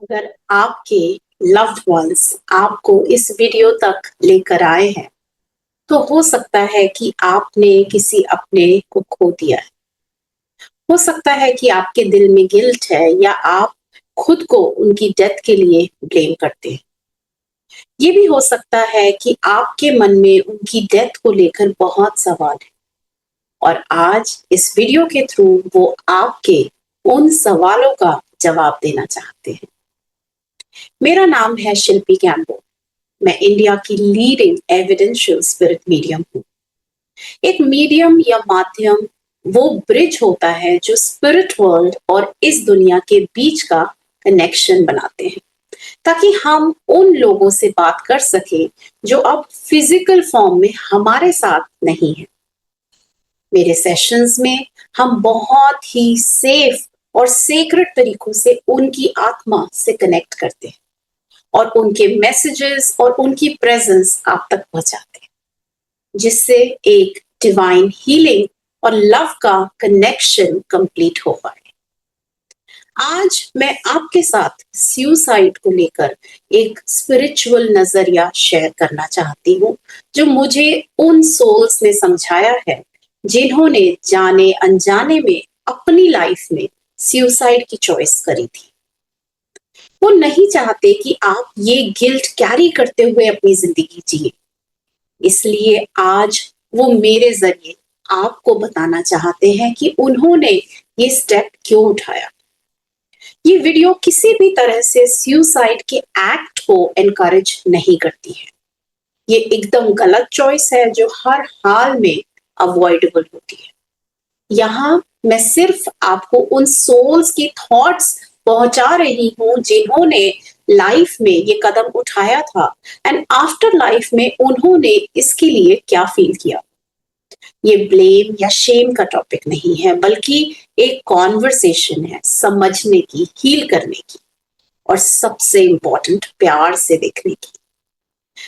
अगर आपके loved ones आपको इस वीडियो तक लेकर आए हैं, तो हो सकता है कि आपने किसी अपने को खो दिया है। हो सकता है कि आपके दिल में गिल्ट है या आप खुद को उनकी डेथ के लिए ब्लेम करते हैं। ये भी हो सकता है कि आपके मन में उनकी डेथ को लेकर बहुत सवाल है और आज इस वीडियो के थ्रू वो आपके उन सवालों का जवाब देना चाहते हैं। मेरा नाम है शिल्पी कैम्बो। मैं इंडिया की लीडिंग एविडेंशियल स्पिरिट मीडियम हूँ। एक मीडियम या माध्यम वो ब्रिज होता है जो स्पिरिट वर्ल्ड और इस दुनिया के बीच का कनेक्शन बनाते हैं, ताकि हम उन लोगों से बात कर सके जो अब फिजिकल फॉर्म में हमारे साथ नहीं है। मेरे सेशंस में हम बहुत ही सेफ और सेक्रेट तरीकों से उनकी आत्मा से कनेक्ट करते हैं और उनके मैसेजेस और उनकी प्रेजेंस आप तक पहुंचाते हैं, जिससे एक डिवाइन हीलिंग और लव का कनेक्शन कंप्लीट हो पाए। आज मैं आपके साथ सुसाइड को लेकर एक स्पिरिचुअल नजरिया शेयर करना चाहती हूँ, जो मुझे उन सोल्स ने समझाया है जिन्होंने जाने अनजाने में अपनी लाइफ में सुसाइड की चॉइस करी थी। वो नहीं चाहते कि आप ये गिल्ट कैरी करते हुए अपनी जिंदगी जिए, इसलिए आज वो मेरे जरिए आपको बताना चाहते हैं कि उन्होंने ये स्टेप क्यों उठाया। ये वीडियो किसी भी तरह से सुसाइड के एक्ट को एनकरेज नहीं करती है। ये एकदम गलत चॉइस है जो हर हाल में अवॉइडेबल होती है। यहाँ मैं सिर्फ आपको उन सोल्स की थॉट्स पहुंचा रही हूँ जिन्होंने लाइफ में ये कदम उठाया था एंड आफ्टर लाइफ में उन्होंने इसके लिए क्या फील किया। ये ब्लेम या शेम का टॉपिक नहीं है, बल्कि एक कॉन्वर्सेशन है समझने की, हील करने की और सबसे इंपॉर्टेंट प्यार से देखने की।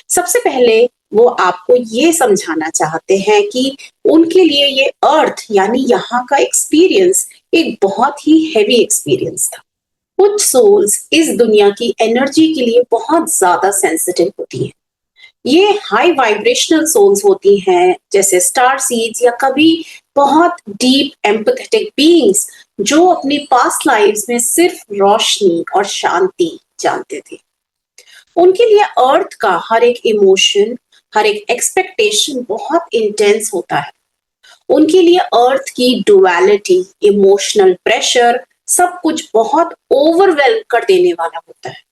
सबसे पहले वो आपको ये समझाना चाहते हैं कि उनके लिए ये अर्थ यानी यहाँ का एक्सपीरियंस एक बहुत ही हैवी एक्सपीरियंस था। कुछ सोल्स इस दुनिया की एनर्जी के लिए बहुत ज्यादा सेंसिटिव होती हैं। ये हाई वाइब्रेशनल सोल्स होती हैं, जैसे स्टार सीड्स या कभी बहुत डीप एम्पैथेटिक बीइंग्स जो अपनी पास्ट लाइव्स में सिर्फ रोशनी और शांति जानते थे। उनके लिए अर्थ का हर एक इमोशन, हर एक एक्सपेक्टेशन बहुत इंटेंस होता है। उनके लिए अर्थ की डुअलिटी, इमोशनल प्रेशर, सब कुछ बहुत ओवरवेल्म कर देने वाला होता है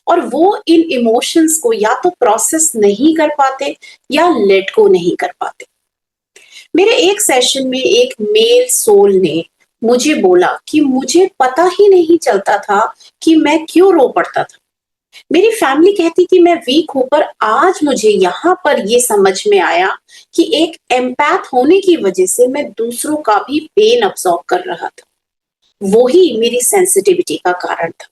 और वो इन इमोशंस को या तो प्रोसेस नहीं कर पाते या लेट गो नहीं कर पाते। मेरे एक सेशन में एक मेल सोल ने मुझे बोला कि मुझे पता ही नहीं चलता था कि मैं क्यों रो पड़ता था। मेरी फैमिली कहती कि मैं वीक हूं, पर आज मुझे यहाँ पर ये समझ में आया कि एक एम्पैथ होने की वजह से मैं दूसरों का भी पेन अब्सॉर्ब कर रहा था। वो ही मेरी सेंसिटिविटी का कारण था।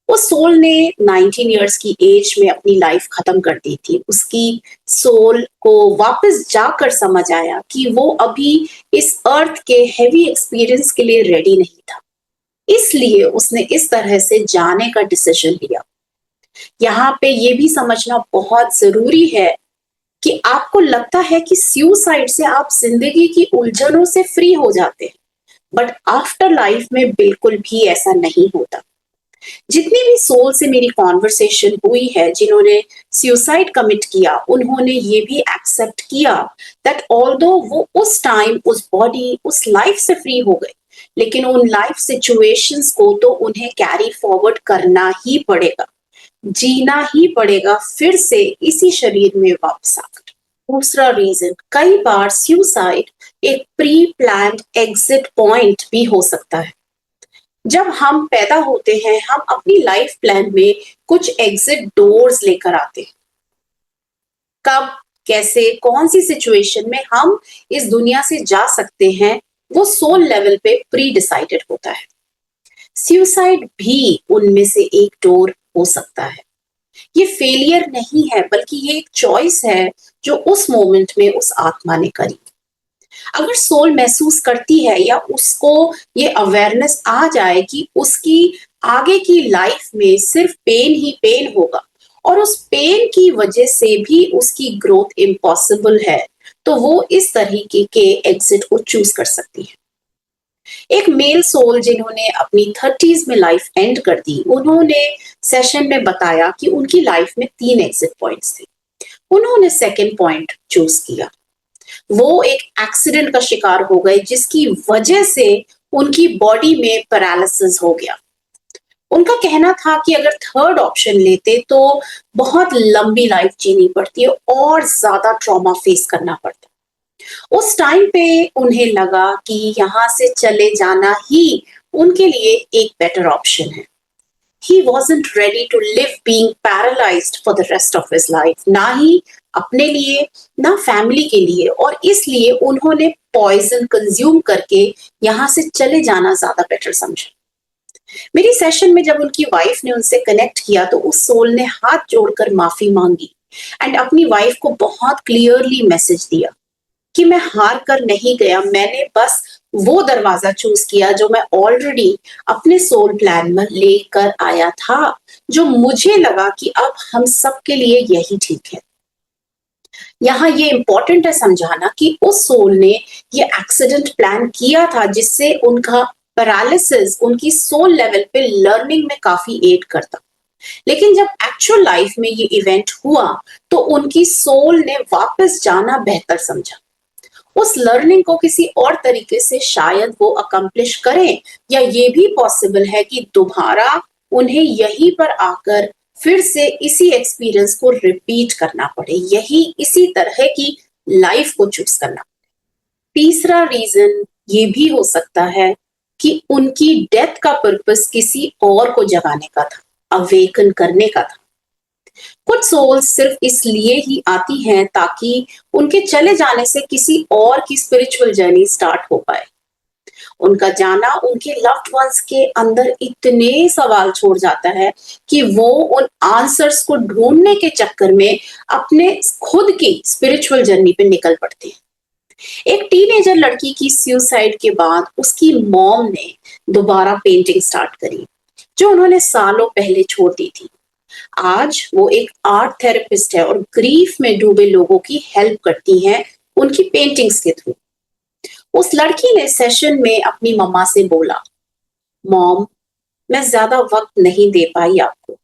उस सोल ने 19 इयर्स की एज में अपनी लाइफ खत्म कर दी थी। उसकी सोल को वापस जाकर समझ आया कि वो अभी इस अर्थ के हेवी एक्सपीरियंस के लिए रेडी नहीं था, इसलिए उसने इस तरह से जाने का डिसीजन लिया। यहाँ पे ये भी समझना बहुत जरूरी है कि आपको लगता है कि सुसाइड से आप जिंदगी की उलझनों से फ्री हो जाते हैं, बट आफ्टर लाइफ में बिल्कुल भी ऐसा नहीं होता। जितनी भी सोल से मेरी कॉन्वर्सेशन हुई है जिन्होंने सुसाइड कमिट किया, उन्होंने ये भी एक्सेप्ट किया दैट ऑल्दो वो उस टाइम उस बॉडी उस लाइफ से फ्री हो गए, लेकिन उन लाइफ सिचुएशंस को तो उन्हें कैरी फॉरवर्ड करना ही पड़ेगा, जीना ही पड़ेगा फिर से इसी शरीर में वापस आकर। दूसरा रीजन, कई बार सुसाइड एक प्री प्लान्ड एग्जिट पॉइंट भी हो सकता है। जब हम पैदा होते हैं, हम अपनी लाइफ प्लान में कुछ एग्जिट डोर्स लेकर आते हैं। कब, कैसे, कौन सी सिचुएशन में हम इस दुनिया से जा सकते हैं, वो सोल लेवल पे प्री डिसाइडेड होता है। सुसाइड भी उनमें से एक डोर हो सकता है। ये फेलियर नहीं है, बल्कि ये एक चॉइस है जो उस मोमेंट में उस आत्मा ने करी। अगर सोल महसूस करती है या उसको ये अवेयरनेस आ जाए कि उसकी आगे की लाइफ में सिर्फ पेन ही पेन होगा और उस पेन की वजह से भी उसकी ग्रोथ इम्पॉसिबल है, तो वो इस तरीके के एग्जिट को चूज कर सकती है। एक मेल सोल जिन्होंने अपनी 30s में लाइफ एंड कर दी, उन्होंने सेशन में बताया कि उनकी लाइफ में 3 एग्जिट पॉइंट्स थे। उन्होंने सेकंड पॉइंट चूज किया। वो एक एक्सीडेंट का शिकार हो गए जिसकी वजह से उनकी बॉडी में पैरालिसिस हो गया। उनका कहना था कि अगर थर्ड ऑप्शन लेते तो बहुत लंबी लाइफ जीनी पड़ती है और ज्यादा ट्रॉमा फेस करना पड़ता। उस टाइम पे उन्हें लगा कि यहाँ से चले जाना ही उनके लिए एक बेटर ऑप्शन है। He wasn't ready to live being paralyzed for the rest of his life, ना ही अपने लिए ना फैमिली के लिए, और इसलिए उन्होंने पॉइजन कंज्यूम करके यहाँ से चले जाना ज्यादा बेटर समझा। मेरी सेशन में जब उनकी वाइफ ने उनसे कनेक्ट किया तो उस सोल ने हाथ जोड़कर माफी मांगी एंड अपनी वाइफ को बहुत क्लियरली मैसेज दिया कि मैं हार कर नहीं गया, मैंने बस वो दरवाजा चूज किया जो मैं ऑलरेडी अपने सोल प्लान में लेकर आया था, जो मुझे लगा कि अब हम सब के लिए यही ठीक है। यहाँ ये इंपॉर्टेंट है समझाना कि उस सोल ने ये एक्सीडेंट प्लान किया था जिससे उनका पैरालिसिस उनकी सोल लेवल पे लर्निंग में काफी एड करता। लेकिन जब एक्चुअल लाइफ में ये इवेंट हुआ तो उनकी सोल ने वापस जाना बेहतर समझा। उस लर्निंग को किसी और तरीके से शायद वो अकम्प्लिश करें, या ये भी पॉसिबल है कि दोबारा उन्हें यहीं पर आकर फिर से इसी एक्सपीरियंस को रिपीट करना पड़े, यही इसी तरह की लाइफ को चूज करना। तीसरा रीजन ये भी हो सकता है कि उनकी डेथ का पर्पस किसी और को जगाने का था, अवेकन करने का था। कुछ सोल्स सिर्फ इसलिए ही आती हैं ताकि उनके चले जाने से किसी और की स्पिरिचुअल जर्नी स्टार्ट हो पाए। उनका जाना उनके लव्ड वंस के अंदर इतने सवाल छोड़ जाता है कि वो उन आंसर्स को ढूंढने के चक्कर में अपने खुद की स्पिरिचुअल जर्नी पे निकल पड़ते हैं। एक टीनेजर लड़की की सुसाइड के बाद उसकी मॉम ने दोबारा पेंटिंग स्टार्ट करी जो उन्होंने सालों पहले छोड़ दी थी। आज वो एक आर्ट थेरेपिस्ट है और ग्रीफ में डूबे लोगों की हेल्प करती हैं उनकी पेंटिंग्स के थ्रू। उस लड़की ने सेशन में अपनी मम्मा से बोला, मॉम, मैं ज्यादा वक्त नहीं दे पाई आपको,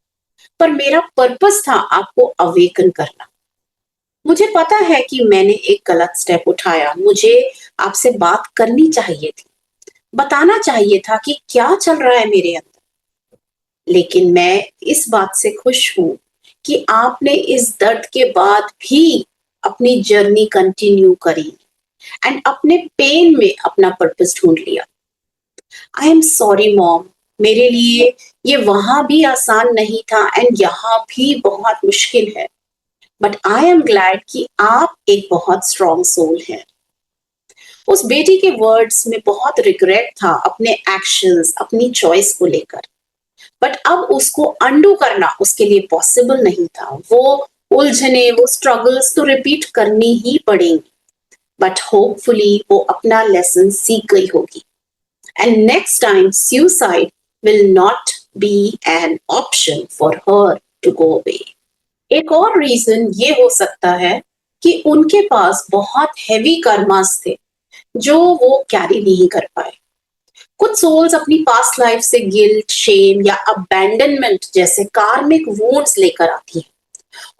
पर मेरा पर्पस था आपको अवेकन करना। मुझे पता है कि मैंने एक गलत स्टेप उठाया, मुझे आपसे बात करनी चाहिए थी, बताना चाहिए था कि क्या चल रहा है मेरे अंदर। लेकिन मैं इस बात से खुश हूं कि आपने इस दर्द के बाद भी अपनी जर्नी कंटिन्यू करी एंड अपने पेन में अपना पर्पस ढूंढ लिया। आई एम सॉरी मॉम, मेरे लिए ये वहां भी आसान नहीं था एंड यहाँ भी बहुत मुश्किल है, बट आई एम ग्लैड कि आप एक बहुत स्ट्रॉन्ग सोल हैं। उस बेटी के वर्ड्स में बहुत रिग्रेट था अपने एक्शंस, अपनी चॉइस को लेकर, बट अब उसको अंडू करना उसके लिए पॉसिबल नहीं था। वो उलझने, वो स्ट्रगल्स तो रिपीट करनी ही पड़ेंगी, बट होपफुली वो अपना लेसन सीख गई होगी and next time suicide will not be an option for her to go away. एक और रीजन ये हो सकता है कि उनके पास बहुत हैवी कर्मास थे जो वो कैरी नहीं कर पाए। कुछ सोल्स अपनी पास्ट लाइफ से गिल्ट, शेम या अबैंडनमेंट जैसे कार्मिक वुंड्स लेकर आती हैं,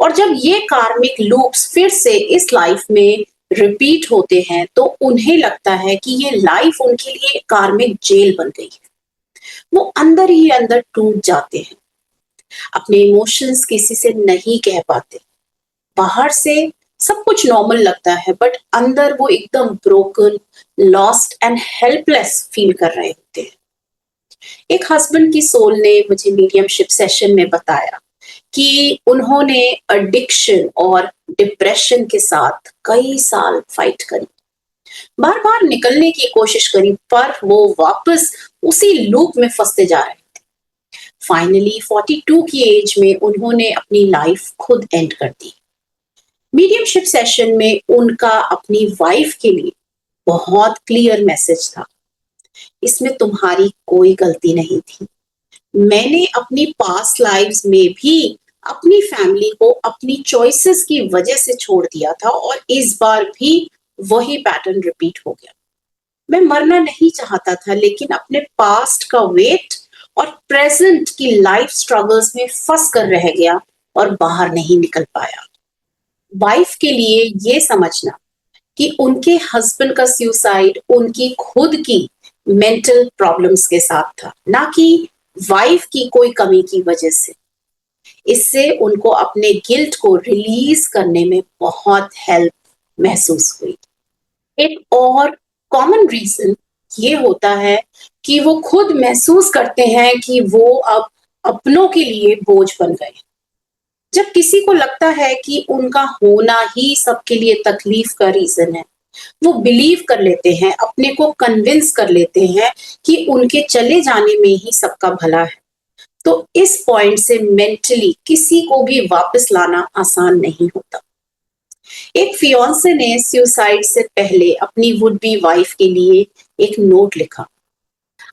और जब ये कार्मिक लूप्स फिर से इस लाइफ में रिपीट होते हैं तो उन्हें लगता है कि ये लाइफ उनके लिए कार्मिक जेल बन गई है। वो अंदर ही अंदर टूट जाते हैं, अपने इमोशंस किसी से नहीं कह पाते। बाहर से सब कुछ नॉर्मल लगता है बट अंदर वो एकदम broken, lost and helpless feel कर रहे होते हैं। एक हस्बैंड की सोल ने मुझे मीडियमशिप सेशन में बताया कि उन्होंने एडिक्शन और डिप्रेशन के साथ कई साल फाइट करी, बार बार निकलने की कोशिश करी, पर वो वापस उसी लूप में फंसते जा रहे थे। फाइनली 42 की एज में उन्होंने अपनी लाइफ खुद एंड कर दी। मीडियमशिप सेशन में उनका अपनी वाइफ के लिए बहुत क्लियर मैसेज था, इसमें तुम्हारी कोई गलती नहीं थी, मैंने अपनी पास्ट लाइव्स में भी अपनी फैमिली को अपनी चॉइसेस की वजह से छोड़ दिया था और इस बार भी वही पैटर्न रिपीट हो गया। मैं मरना नहीं चाहता था, लेकिन अपने पास्ट का वेट और प्रेजेंट की लाइफ स्ट्रगल्स में फंस कर रह गया और बाहर नहीं निकल पाया। वाइफ के लिए ये समझना कि उनके हस्बैंड का सुसाइड उनकी खुद की मेंटल प्रॉब्लम्स के साथ था, ना कि वाइफ की कोई कमी की वजह से, इससे उनको अपने गिल्ट को रिलीज करने में बहुत हेल्प महसूस हुई। एक और कॉमन रीजन ये होता है कि वो खुद महसूस करते हैं कि वो अब अपनों के लिए बोझ बन गए। जब किसी को लगता है कि उनका होना ही सबके लिए तकलीफ का रीजन है, वो बिलीव कर लेते हैं, अपने को कन्विंस कर लेते हैं कि उनके चले जाने में ही सबका भला है। तो इस पॉइंट से मेंटली किसी को भी वापस लाना आसान नहीं होता। एक फियांसे ने सुसाइड से पहले अपनी वुड बी वाइफ के लिए एक नोट लिखा,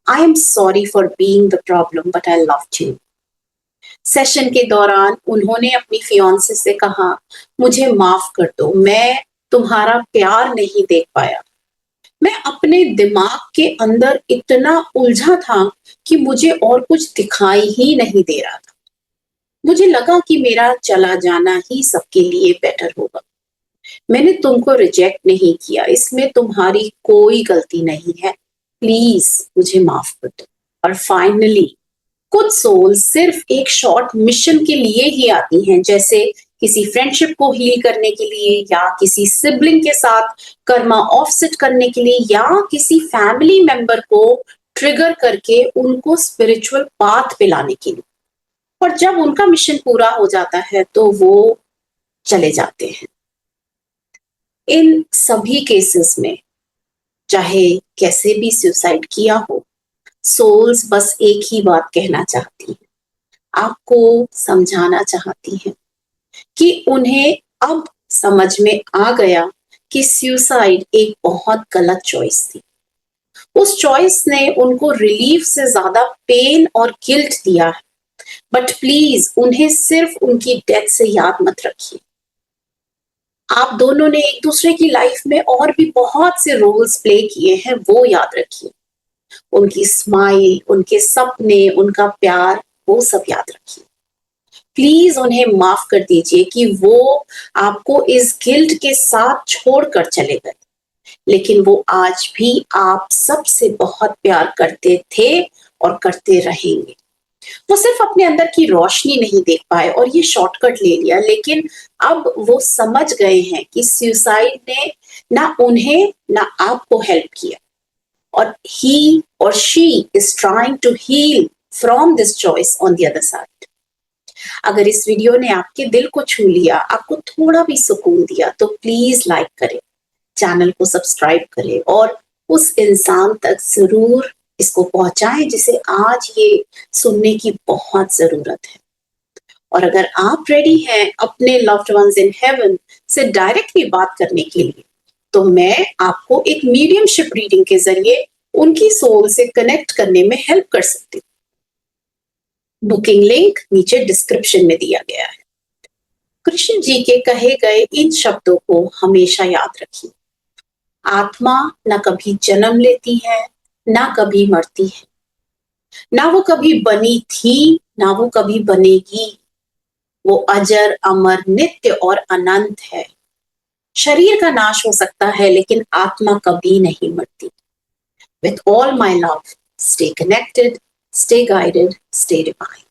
I am sorry for being the problem but I loved you. Session के दौरान उन्होंने अपनी फियांसे से कहा, मुझे माफ कर दो, मैं तुम्हारा प्यार नहीं देख पाया। मैं अपने दिमाग के अंदर इतना उलझा था कि मुझे और कुछ दिखाई ही नहीं दे रहा था। मुझे लगा कि मेरा चला जाना ही सबके लिए बेटर होगा। मैंने तुमको रिजेक्ट नहीं किया, इसमें तुम्हारी कोई गलती नहीं है, प्लीज मुझे माफ कर दो। और फाइनली कुछ सोल सिर्फ एक शॉर्ट मिशन के लिए ही आती हैं, जैसे किसी फ्रेंडशिप को हील करने के लिए, या किसी सिबलिंग के साथ कर्मा ऑफसेट करने के लिए, या किसी फैमिली मेंबर को ट्रिगर करके उनको स्पिरिचुअल पाथ पे लाने के लिए। और जब उनका मिशन पूरा हो जाता है तो वो चले जाते हैं। इन सभी केसेस में चाहे कैसे भी सुसाइड किया हो, सोल्स बस एक ही बात कहना चाहती है, आपको समझाना चाहती है कि उन्हें अब समझ में आ गया कि सुसाइड एक बहुत गलत चॉइस थी। उस चॉइस ने उनको रिलीफ से ज्यादा पेन और गिल्ट दिया है। बट प्लीज उन्हें सिर्फ उनकी डेथ से याद मत रखिए। आप दोनों ने एक दूसरे की लाइफ में और भी बहुत से रोल्स प्ले किए हैं, वो याद रखिए। उनकी स्माइल, उनके सपने, उनका प्यार, वो सब याद रखिए। प्लीज उन्हें माफ कर दीजिए कि वो आपको इस गिल्ट के साथ छोड़कर चले गए, लेकिन वो आज भी आप सबसे बहुत प्यार करते थे और करते रहेंगे। वो सिर्फ अपने अंदर की रोशनी नहीं देख पाए और ये शॉर्टकट ले लिया, लेकिन अब वो समझ गए हैं कि सुसाइड ने ना उन्हें ना आपको हेल्प किया, और he or she is trying to heal from this choice on the other side. अगर इस वीडियो ने आपके दिल को छू लिया, आपको थोड़ा भी सुकून दिया, तो प्लीज लाइक करें, चैनल को सब्सक्राइब करें और उस इंसान तक जरूर इसको पहुंचाएं जिसे आज ये सुनने की बहुत जरूरत है। और अगर आप रेडी हैं अपने लव्ड वंस इन हेवन से डायरेक्टली बात करने के लिए, तो मैं आपको एक मीडियमशिप रीडिंग के जरिए उनकी सोल से कनेक्ट करने में हेल्प कर सकती हूँ। बुकिंग लिंक नीचे डिस्क्रिप्शन में दिया गया है। कृष्ण जी के कहे गए इन शब्दों को हमेशा याद रखिए, आत्मा ना कभी जन्म लेती है, ना कभी मरती है, ना वो कभी बनी थी, ना वो कभी बनेगी। वो अजर, अमर, नित्य और अनंत है। शरीर का नाश हो सकता है, लेकिन आत्मा कभी नहीं मरती। With all my love, stay connected, stay guided, stay divine.